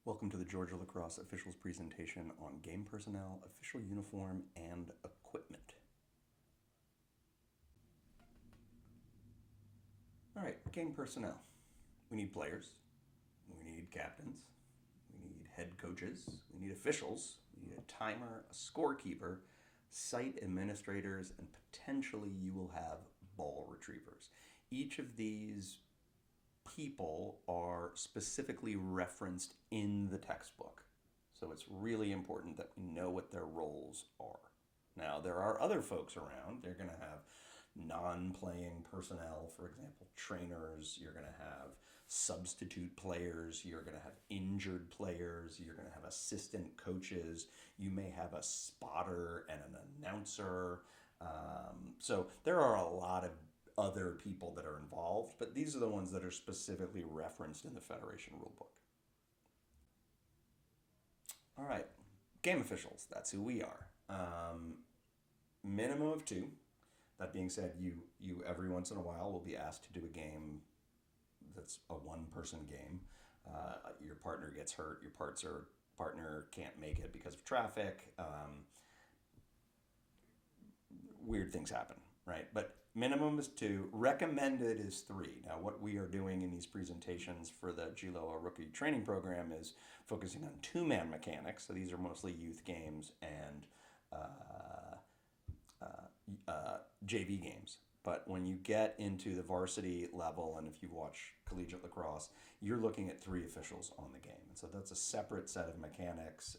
Welcome to the Georgia Lacrosse officials presentation on game personnel, official uniform, and equipment. All right, game personnel. We need players, we need captains, we need head coaches, we need officials, we need a timer, a scorekeeper, site administrators, and potentially you will have ball retrievers. Each of these people are specifically referenced in the textbook. So it's really important that we know what their roles are. Now, there are other folks around. They're going to have non playing personnel, for example, trainers. You're going to have substitute players. You're going to have injured players. You're going to have assistant coaches. You may have a spotter and an announcer. So there are a lot of other people that are involved, but these are the ones that are specifically referenced in the Federation rulebook. All right, game officials, that's who we are. Minimum of two. That being said, you every once in a while will be asked to do a game that's a one-person game. Your partner gets hurt, your partner can't make it because of traffic. Weird things happen, right? But minimum is two. Recommended is three. Now, what we are doing in these presentations for the GLOA rookie training program is focusing on two-man mechanics. So these are mostly youth games and JV games. But when you get into the varsity level, and if you watch collegiate lacrosse, you're looking at three officials on the game. And so that's a separate set of mechanics.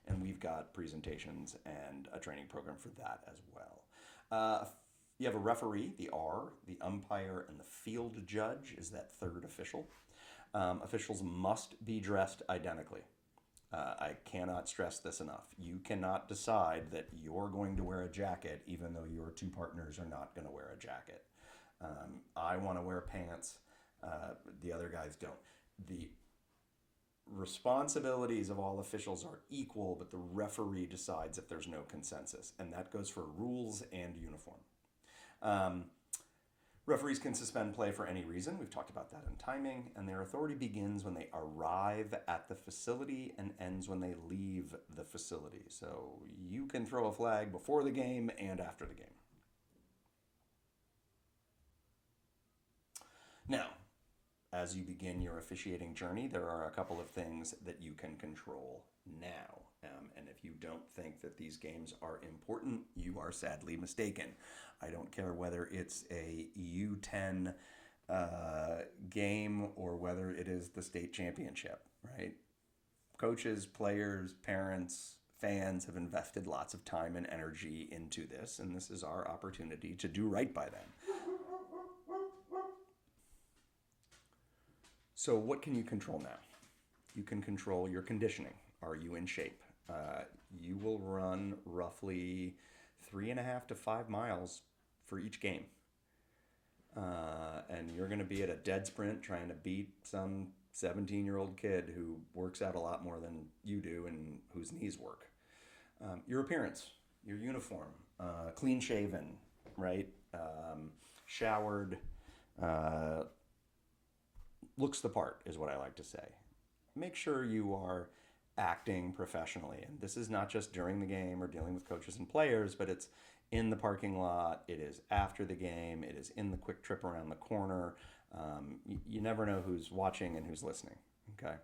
And we've got presentations and a training program for that as well. You have a referee, the R, the umpire, and the field judge is that third official. Officials must be dressed identically. I cannot stress this enough. You cannot decide that you're going to wear a jacket even though your two partners are not going to wear a jacket. I want to wear pants. The other guys don't. The responsibilities of all officials are equal, but the referee decides if there's no consensus, and that goes for rules and uniform. Referees can suspend play for any reason. We've talked about that in timing, and their authority begins when they arrive at the facility and ends when they leave the facility. So you can throw a flag before the game and after the game. Now, as you begin your officiating journey, there are a couple of things that you can control now. And if you don't think that these games are important, you are sadly mistaken. I don't care whether it's a U10 game or whether it is the state championship, right? Coaches, players, parents, fans have invested lots of time and energy into this, and this is our opportunity to do right by them. So, what can you control now? You can control your conditioning. Are you in shape? You will run roughly 3.5 to 5 miles for each game. And you're going to be at a dead sprint trying to beat some 17-year-old kid who works out a lot more than you do and whose knees work. Your appearance, your uniform, clean shaven, right? Showered, looks the part is what I like to say. Make sure you are acting professionally. And this is not just during the game or dealing with coaches and players, but it's in the parking lot, it is after the game, it is in the quick trip around the corner. You never know who's watching and who's listening, okay?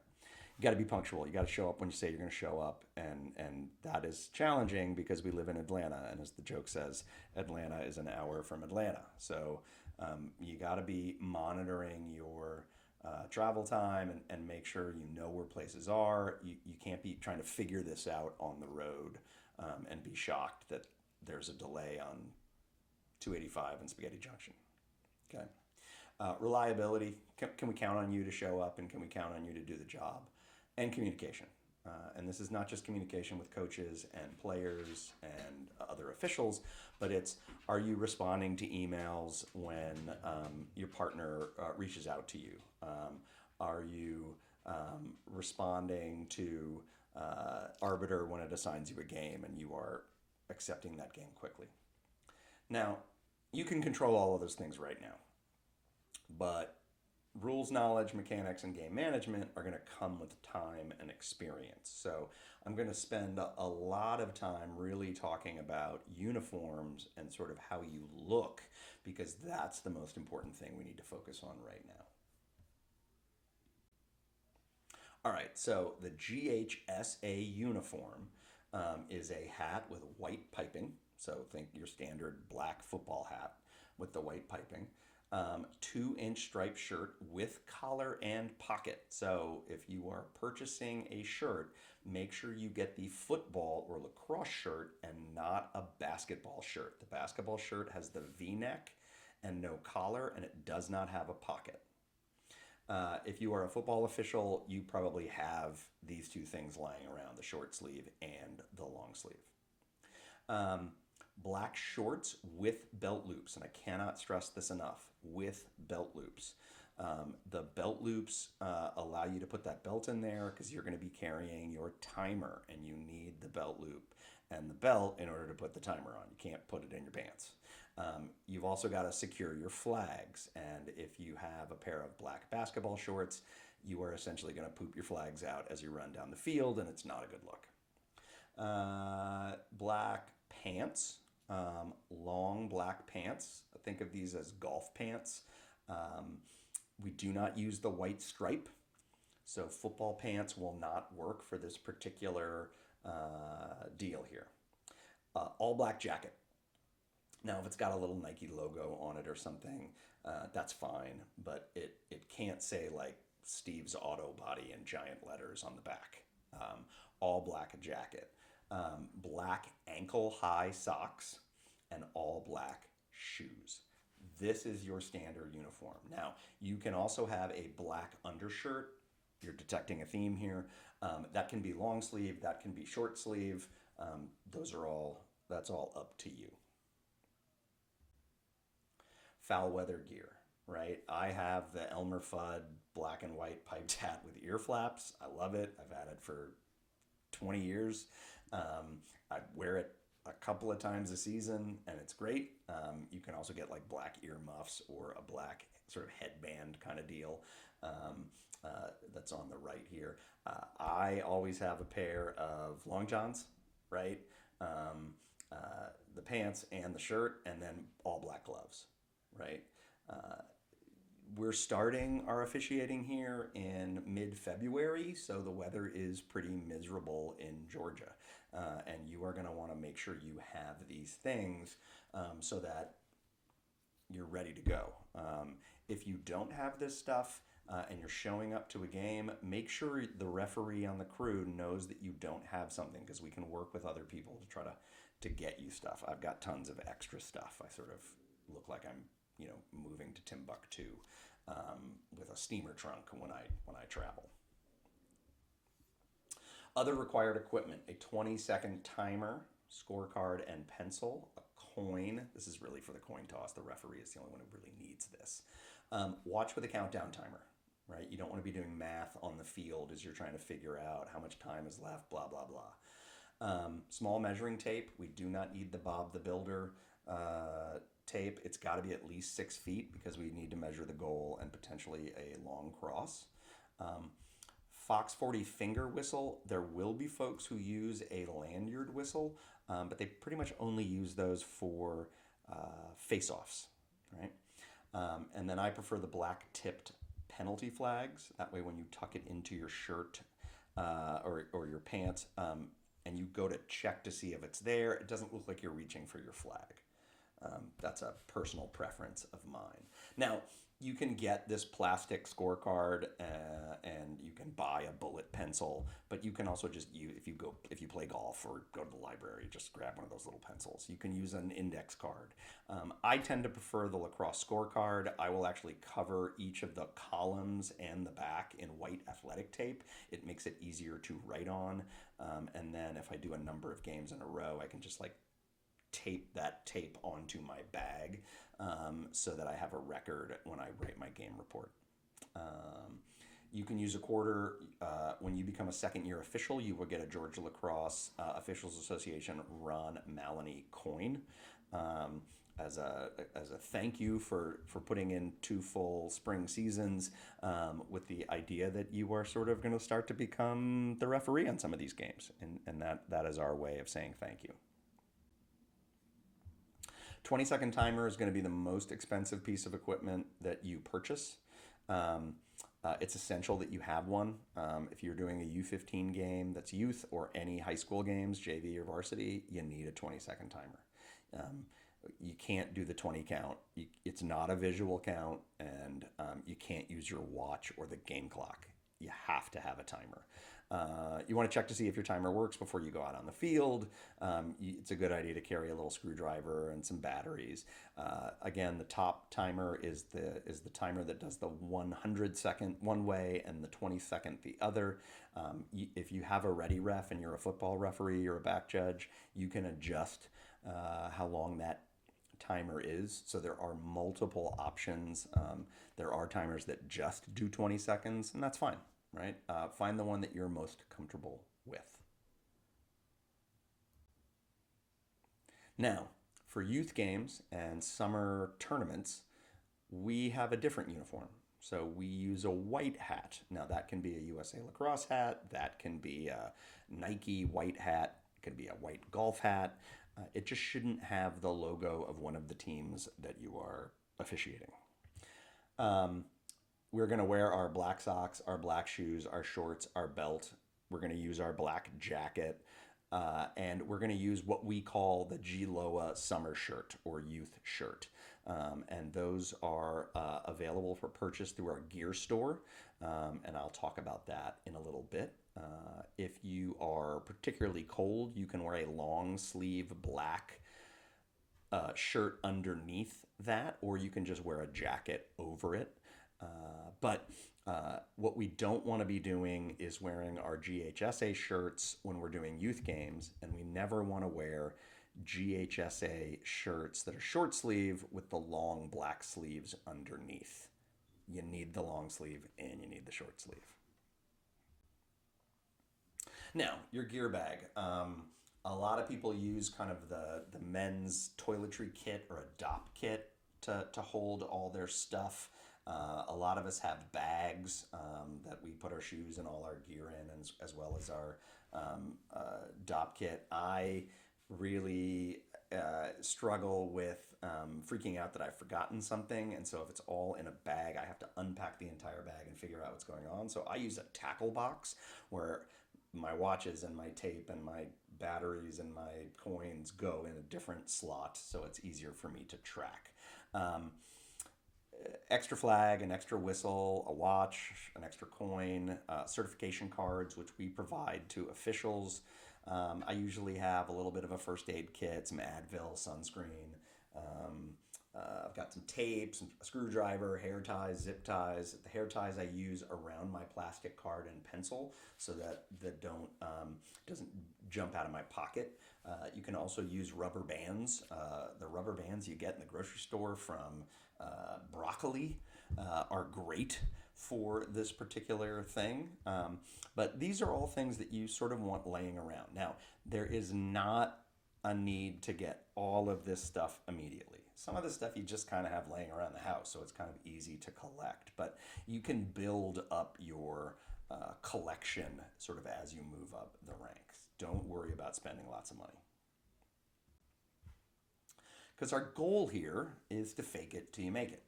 You got to be punctual. You got to show up when you say you're going to show up. And that is challenging because we live in Atlanta. And as the joke says, Atlanta is an hour from Atlanta. So you got to be monitoring your travel time and make sure you know where places are. You can't be trying to figure this out on the road and be shocked that there's a delay on 285 and Spaghetti Junction. Okay. Reliability. Can we count on you to show up, and can we count on you to do the job? And communication. And this is not just communication with coaches and players and other officials, but it's, are you responding to emails when your partner reaches out to you? Are you responding to Arbiter when it assigns you a game and you are accepting that game quickly? Now, you can control all of those things right now, but rules knowledge, mechanics, and game management are going to come with time and experience. So I'm going to spend a lot of time really talking about uniforms and sort of how you look, because that's the most important thing we need to focus on right now. All right, so the GHSA uniform is a hat with white piping. So think your standard black football hat with the white piping. 2-inch striped shirt with collar and pocket. So if you are purchasing a shirt, make sure you get the football or lacrosse shirt and not a basketball shirt. The basketball shirt has the V neck and no collar, and it does not have a pocket. If you are a football official, you probably have these two things lying around, the short sleeve and the long sleeve. Um, Black shorts with belt loops, and I cannot stress this enough, with belt loops. The belt loops allow you to put that belt in there because you're going to be carrying your timer and you need the belt loop and the belt in order to put the timer on. You can't put it in your pants. You've also got to secure your flags, and if you have a pair of black basketball shorts, you are essentially going to poop your flags out as you run down the field, and it's not a good look. Black pants, long black pants. Think of these as golf pants. Um, we do not use the white stripe, so football pants will not work for this particular deal here. All black jacket. Now, if it's got a little Nike logo on it or something, that's fine, but it can't say like Steve's Auto Body in giant letters on the back. All black jacket, black ankle high socks, and all black shoes. This is your standard uniform. Now, you can also have a black undershirt. You're detecting a theme here. That can be long sleeve, that can be short sleeve. That's all up to you. Foul weather gear, right? I have the Elmer Fudd black and white piped hat with ear flaps. I love it. I've had it for 20 years. I wear it a couple of times a season and it's great. You can also get like black ear muffs or a black sort of headband kind of deal that's on the right here. I always have a pair of long johns, right? Um, the pants and the shirt, and then all black gloves, right? Uh, we're starting our officiating here in mid-February, so the weather is pretty miserable in Georgia. And you are going to want to make sure you have these things so that you're ready to go. If you don't have this stuff and you're showing up to a game, make sure the referee on the crew knows that you don't have something, because we can work with other people to try to get you stuff. I've got tons of extra stuff. I sort of look like I'm moving to Timbuktu with a steamer trunk when I travel. Other required equipment: a 20-second timer, scorecard and pencil, a coin. This is really for the coin toss. The referee is the only one who really needs this. Watch with a countdown timer, right? You don't want to be doing math on the field as you're trying to figure out how much time is left, blah, blah, blah. Small measuring tape. We do not need the Bob the Builder tape. It's got to be at least 6 feet because we need to measure the goal and potentially a long cross. Fox 40 finger whistle. There will be folks who use a lanyard whistle, but they pretty much only use those for face-offs, right? And then I prefer the black tipped penalty flags. That way when you tuck it into your shirt or your pants and you go to check to see if it's there, it doesn't look like you're reaching for your flag. That's a personal preference of mine. Now, you can get this plastic scorecard and you can buy a bullet pencil, but you can also just use, if you play golf or go to the library, just grab one of those little pencils. You can use an index card. I tend to prefer the lacrosse scorecard. I will actually cover each of the columns and the back in white athletic tape. It makes it easier to write on. And then if I do a number of games in a row, I can just like tape that tape onto my bag so that I have a record when I write my game report. You can use a quarter. When you become a second-year official, you will get a Georgia Lacrosse Officials Association Ron Maloney coin. as a thank you for putting in 2 full spring seasons, with the idea that you are sort of going to start to become the referee on some of these games, and that is our way of saying thank you. 20-second timer is going to be the most expensive piece of equipment that you purchase. Um, it's essential that you have one. If you're doing a U15 game that's youth, or any high school games, JV or varsity, you need a 20-second timer. Um, you can't do the 20 count. It's not a visual count, and you can't use your watch or the game clock. You have to have a timer. You want to check to see if your timer works before you go out on the field. It's a good idea to carry a little screwdriver and some batteries. Again, the top timer is the timer that does the 100-second one way and the 20-second the other. If you have a ready ref and you're a football referee or a back judge, you can adjust how long that timer is. So there are multiple options. There are timers that just do 20 seconds, and that's fine, right? Find the one that you're most comfortable with. Now, for youth games and summer tournaments, we have a different uniform. So we use a white hat. Now, that can be a USA Lacrosse hat, that can be a Nike white hat, it can be a white golf hat. It just shouldn't have the logo of one of the teams that you are officiating. Um, we're going to wear our black socks, our black shoes, our shorts, our belt. We're going to use our black jacket. And we're going to use what we call the GLOA summer shirt or youth shirt. And those are available for purchase through our gear store. And I'll talk about that in a little bit. If you are particularly cold, you can wear a long sleeve black shirt underneath that, or you can just wear a jacket over it. But what we don't want to be doing is wearing our GHSA shirts when we're doing youth games, and we never want to wear GHSA shirts that are short sleeve with the long black sleeves underneath. You need the long sleeve and you need the short sleeve. Now, your gear bag. A lot of people use kind of the men's toiletry kit or a DOP kit to hold all their stuff. A lot of us have bags that we put our shoes and all our gear in, as well as our DOP kit. I really struggle with freaking out that I've forgotten something, and so if it's all in a bag, I have to unpack the entire bag and figure out what's going on. So I use a tackle box where my watches and my tape and my batteries and my coins go in a different slot, so it's easier for me to track. Extra flag, an extra whistle, a watch, an extra coin, certification cards, which we provide to officials. I usually have a little bit of a first aid kit, some Advil, sunscreen. I've got some tape, some screwdriver, hair ties, zip ties. The hair ties I use around my plastic card and pencil so that doesn't jump out of my pocket. You can also use rubber bands. The rubber bands you get in the grocery store from Broccoli are great for this particular thing. But these are all things that you sort of want laying around. Now, there is not a need to get all of this stuff immediately. Some of the stuff you just kind of have laying around the house, so it's kind of easy to collect. But you can build up your collection sort of as you move up the ranks. Don't worry about spending lots of money. Because our goal here is to fake it till you make it.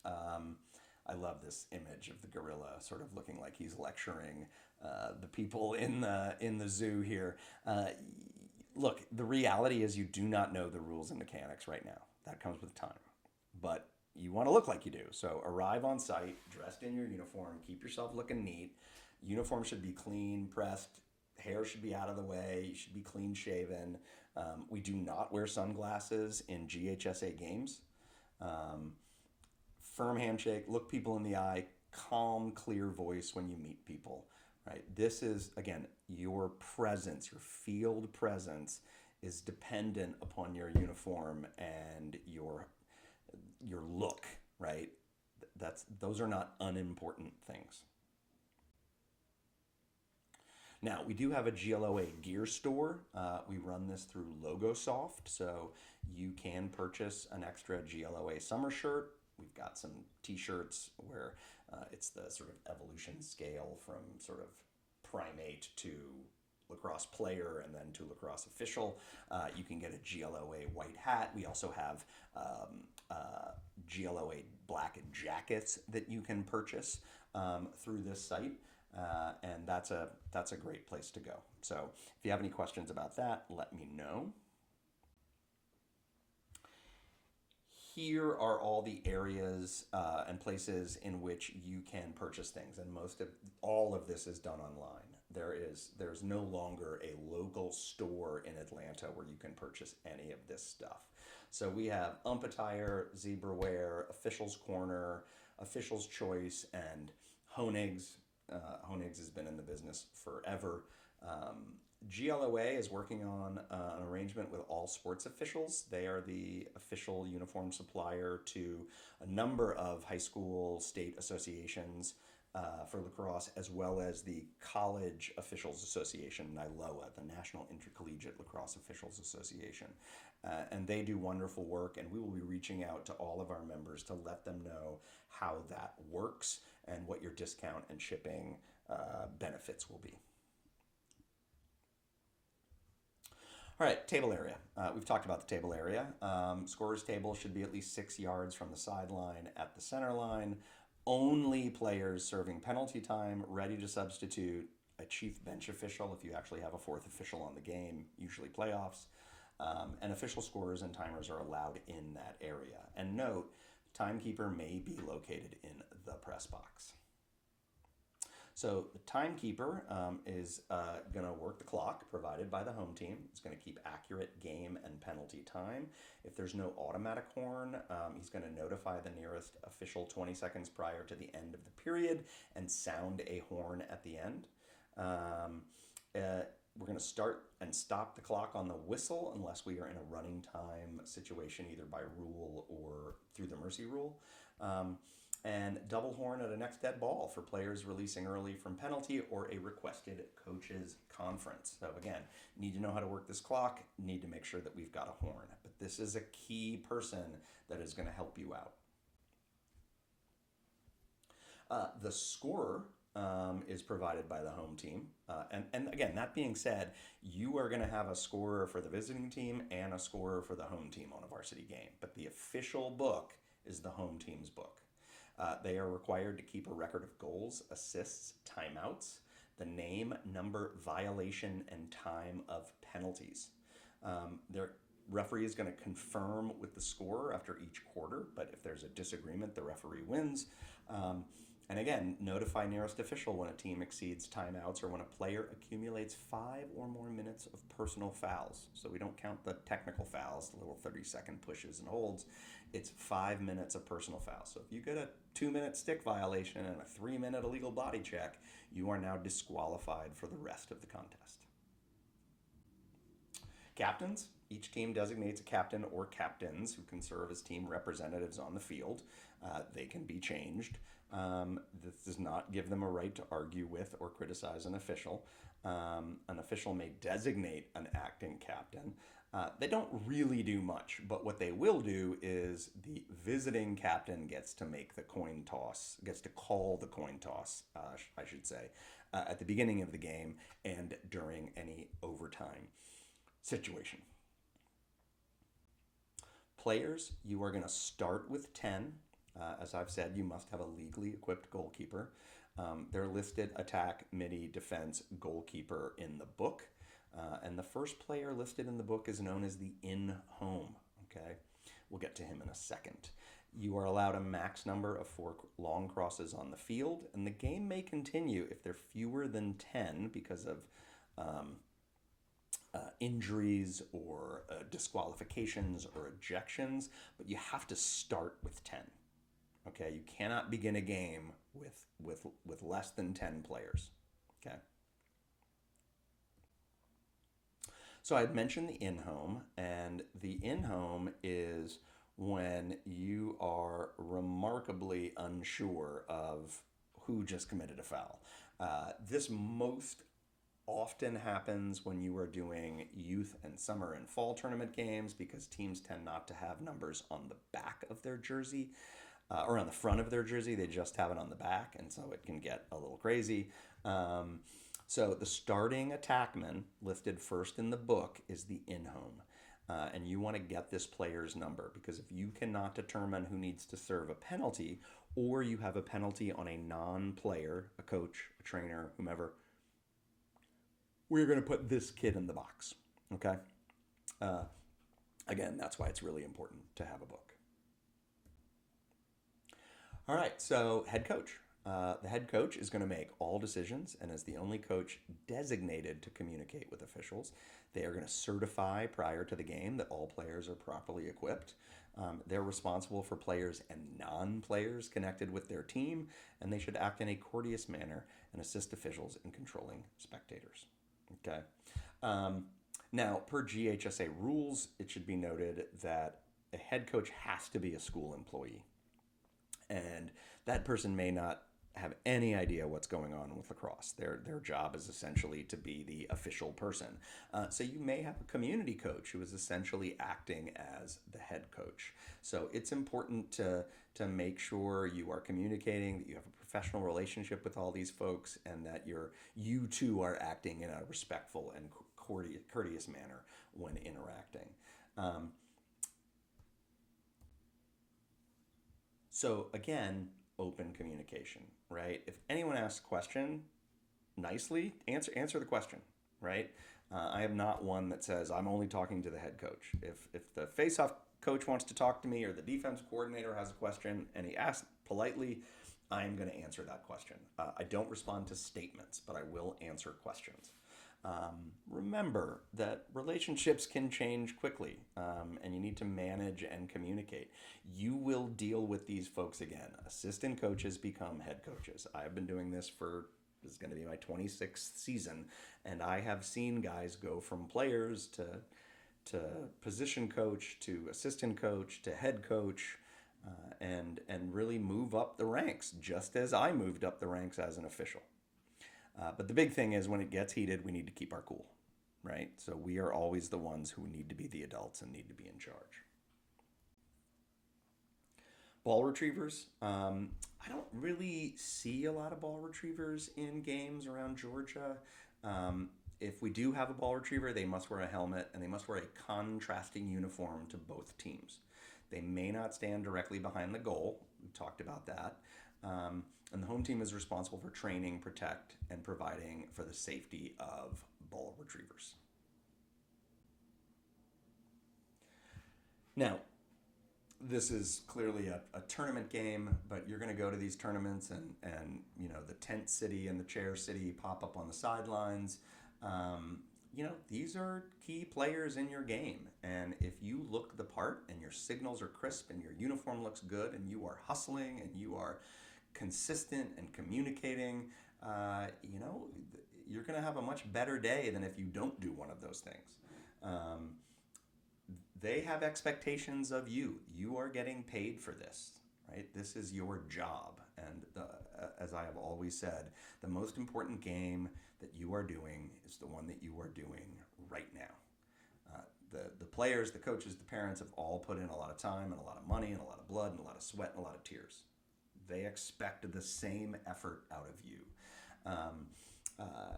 I love this image of the gorilla sort of looking like he's lecturing the people in the zoo here. Look, the reality is you do not know the rules and mechanics right now. That comes with time. But you want to look like you do. So arrive on site, dressed in your uniform, keep yourself looking neat. Uniform should be clean, pressed, hair should be out of the way, you should be clean shaven. We do not wear sunglasses in GHSA games. Firm handshake, look people in the eye, calm, clear voice when you meet people, right? This is, again, your presence, your field presence is dependent upon your uniform and your look, right? Those are not unimportant things. Now, we do have a GLOA gear store. We run this through Logosoft, so you can purchase an extra GLOA summer shirt. We've got some t-shirts where it's the sort of evolution scale from sort of primate to lacrosse player and then to lacrosse official. You can get a GLOA white hat. We also have GLOA black jackets that you can purchase through this site. And that's a great place to go. So if you have any questions about that, let me know. Here are all the areas and places in which you can purchase things, and most of all of this is done online. There's no longer a local store in Atlanta where you can purchase any of this stuff. So we have Umpatire, Zebrawear, Officials Corner, Officials Choice, and Honig's. Honig's has been in the business forever. GLOA is working on an arrangement with All Sports Officials. They are the official uniform supplier to a number of high school state associations for lacrosse, as well as the College Officials Association, NILOA, the National Intercollegiate Lacrosse Officials Association. And they do wonderful work, and we will be reaching out to all of our members to let them know how that works and what your discount and shipping benefits will be. All right, table area. We've talked about the table area. Scorer's table should be at least 6 yards from the sideline at the center line. Only players serving penalty time, ready to substitute, a chief bench official if you actually have a fourth official on the game, usually playoffs, and official scorers and timers are allowed in that area. And note, timekeeper may be located in the press box. So the timekeeper is going to work the clock provided by the home team. It's going to keep accurate game and penalty time. If there's no automatic horn, he's going to notify the nearest official 20 seconds prior to the end of the period and sound a horn at the end. We're going to start and stop the clock on the whistle unless we are in a running time situation, either by rule or through the mercy rule. And double horn at a next dead ball for players releasing early from penalty or a requested coaches conference. So again, need to know how to work this clock, need to make sure that we've got a horn. But this is a key person that is going to help you out. The scorer is provided by the home team. And again, that being said, you are going to have a scorer for the visiting team and a scorer for the home team on a varsity game. But the official book is the home team's book. They are required to keep a record of goals, assists, timeouts, the name, number, violation, and time of penalties. Their referee is going to confirm with the scorer after each quarter, but if there's a disagreement, the referee wins. And again, notify nearest official when a team exceeds timeouts or when a player accumulates 5 or more minutes of personal fouls. So we don't count the technical fouls, the little 30-second pushes and holds. It's 5 minutes of personal fouls. So if you get a 2-minute stick violation and a 3-minute illegal body check, you are now disqualified for the rest of the contest. Captains. Each team designates a captain or captains who can serve as team representatives on the field. They can be changed. This does not give them a right to argue with or criticize an official. An official may designate an acting captain. They don't really do much, but what they will do is the visiting captain gets to make the coin toss, gets to call the coin toss, I should say, at the beginning of the game and during any overtime situation. Players, you are going to start with 10. As I've said, you must have a legally equipped goalkeeper. They're listed attack, midi, defense, goalkeeper in the book. And the first player listed in the book is known as the in-home. Okay, we'll get to him in a second. You are allowed a max number of 4 long crosses on the field, and the game may continue if they're fewer than 10 because of injuries or disqualifications or ejections, but you have to start with 10. Okay, you cannot begin a game with less than 10 players. Okay. So I had mentioned the in-home, and the in-home is when you are remarkably unsure of who just committed a foul. This most often happens when you are doing youth and summer and fall tournament games because teams tend not to have numbers on the back of their jersey or on the front of their jersey. They just have it on the back, and so it can get a little crazy. Um, so the starting attackman listed first in the book is the in home. And you want to get this player's number because if you cannot determine who needs to serve a penalty, or you have a penalty on a non player, a coach, a trainer, whomever, we're going to put this kid in the box. Okay? Uh, Again, that's why it's really important to have a book. All right, so head coach. The head coach is going to make all decisions and is the only coach designated to communicate with officials. They are going to certify prior to the game that all players are properly equipped. They're responsible for players and non players connected with their team, and they should act in a courteous manner and assist officials in controlling spectators. Okay. Um, Now, per GHSA rules, it should be noted that a head coach has to be a school employee and that person may not have any idea what's going on with lacrosse. Their job is essentially to be the official person. So you may have a community coach who is essentially acting as the head coach. So it's important to make sure you are communicating, that you have a professional relationship with all these folks, and that you too are acting in a respectful and courteous manner when interacting. Um, So again, open communication, right? If anyone asks a question, nicely answer the question, right? I am not one that says I'm only talking to the head coach. If the face-off coach wants to talk to me or the defense coordinator has a question and he asks politely, I'm going to answer that question. I don't respond to statements, but I will answer questions. Remember that relationships can change quickly, and you need to manage and communicate. You will deal with these folks again. Assistant coaches become head coaches. I've been doing this is going to be my 26th season, and I have seen guys go from players to position coach to assistant coach to head coach. And really move up the ranks, just as I moved up the ranks as an official. But the big thing is when it gets heated, we need to keep our cool, right? So we are always the ones who need to be the adults and need to be in charge. Ball retrievers. I don't really see a lot of ball retrievers in games around Georgia. If we do have a ball retriever, they must wear a helmet and they must wear a contrasting uniform to both teams. They may not stand directly behind the goal. We've talked about that. And the home team is responsible for training, protect, and providing for the safety of ball retrievers. Now, this is clearly a tournament game, but you're going to go to these tournaments and the tent city and the chair city pop up on the sidelines. These are key players in your game, and if you look the part and your signals are crisp and your uniform looks good and you are hustling and you are consistent and communicating, you're going to have a much better day than if you don't do one of those things. Um, they have expectations of you. You are getting paid for this, right? This is your job. And as I have always said, the most important game that you are doing is the one that you are doing right now. The players, the coaches, the parents have all put in a lot of time and a lot of money and a lot of blood and a lot of sweat and a lot of tears. They expect the same effort out of you. Um, uh,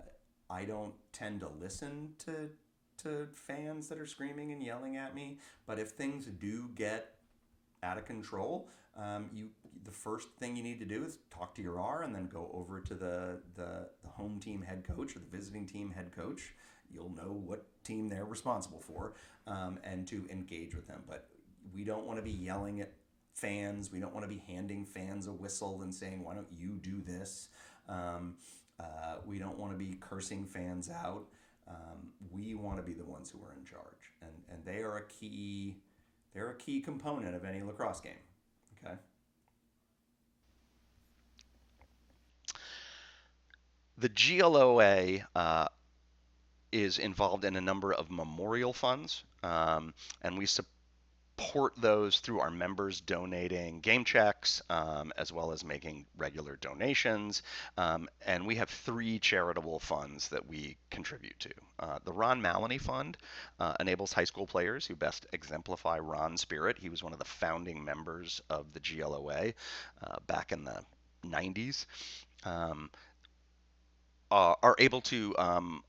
I don't tend to listen to fans that are screaming and yelling at me, but if things do get out of control, the first thing you need to do is talk to your R and then go over to the home team head coach or the visiting team head coach. You'll know what team they're responsible for, and to engage with them. But we don't want to be yelling at fans. We don't want to be handing fans a whistle and saying, "Why don't you do this?" We don't want to be cursing fans out. We want to be the ones who are in charge, and they are a key. They're a key component of any lacrosse game. Okay. The GLOA is involved in a number of memorial funds, and we support those through our members donating game checks, as well as making regular donations. And we have three charitable funds that we contribute to. The Ron Maloney Fund enables high school players who best exemplify Ron's spirit. He was one of the founding members of the GLOA back in the 90s. Um, are able to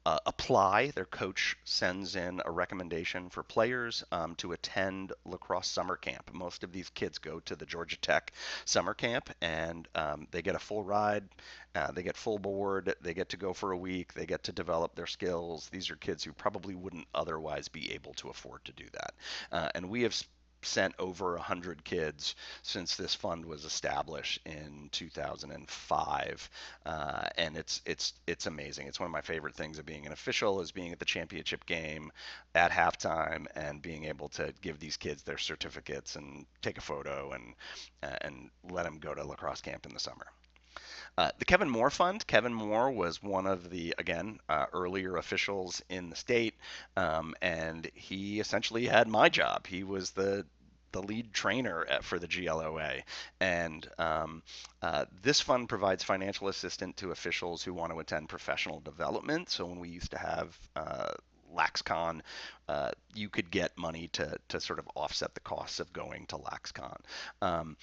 apply. Their coach sends in a recommendation for players to attend lacrosse summer camp. Most of these kids go to the Georgia Tech summer camp, and they get a full ride. They get full board. They get to go for a week. They get to develop their skills. These are kids who probably wouldn't otherwise be able to afford to do that. And we have sent over 100 kids since this fund was established in 2005, and it's amazing. It's one of my favorite things of being an official is being at the championship game at halftime and being able to give these kids their certificates and take a photo and let them go to lacrosse camp in the summer. The Kevin Moore Fund. Kevin Moore was one of the, again, earlier officials in the state, and he essentially had my job. He was the lead trainer for the GLOA. And this fund provides financial assistance to officials who want to attend professional development. So when we used to have LaxCon, you could get money to sort of offset the costs of going to LaxCon.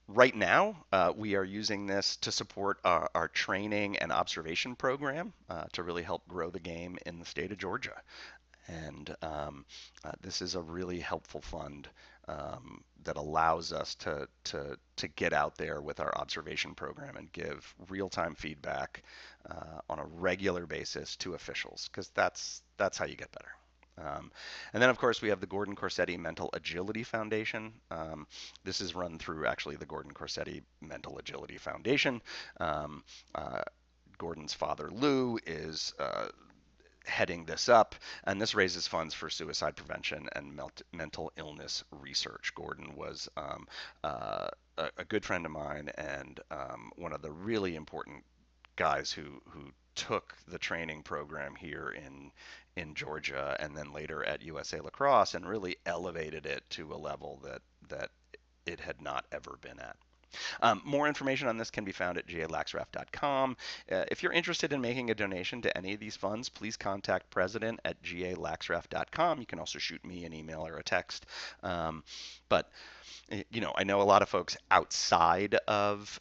Right now, we are using this to support our training and observation program to really help grow the game in the state of Georgia. And this is a really helpful fund that allows us to get out there with our observation program and give real-time feedback on a regular basis to officials, because that's how you get better. And then, of course, we have the Gordon Corsetti Mental Agility Foundation. This is run through actually the Gordon Corsetti Mental Agility Foundation. Um, uh, Gordon's father, Lou, is heading this up, and this raises funds for suicide prevention and mental illness research. Gordon was a good friend of mine and one of the really important guys who took the training program here in Georgia and then later at USA Lacrosse and really elevated it to a level that it had not ever been at. More information on this can be found at galaxref.com. If you're interested in making a donation to any of these funds, please contact president at galaxref.com. You can also shoot me an email or a text. But I know a lot of folks outside of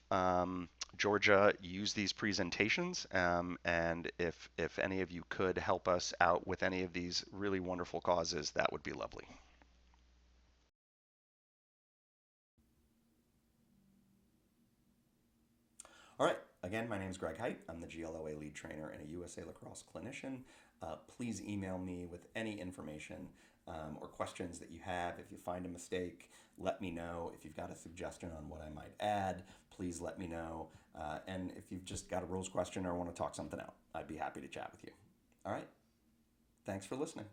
Georgia use these presentations, and if any of you could help us out with any of these really wonderful causes, that would be lovely. All right. Again, my name is Greg Height. I'm the GLOA lead trainer and a USA Lacrosse clinician. Please email me with any information or questions that you have. If you find a mistake, let me know. If you've got a suggestion on what I might add, please let me know. And if you've just got a rules question or want to talk something out, I'd be happy to chat with you. All right. Thanks for listening.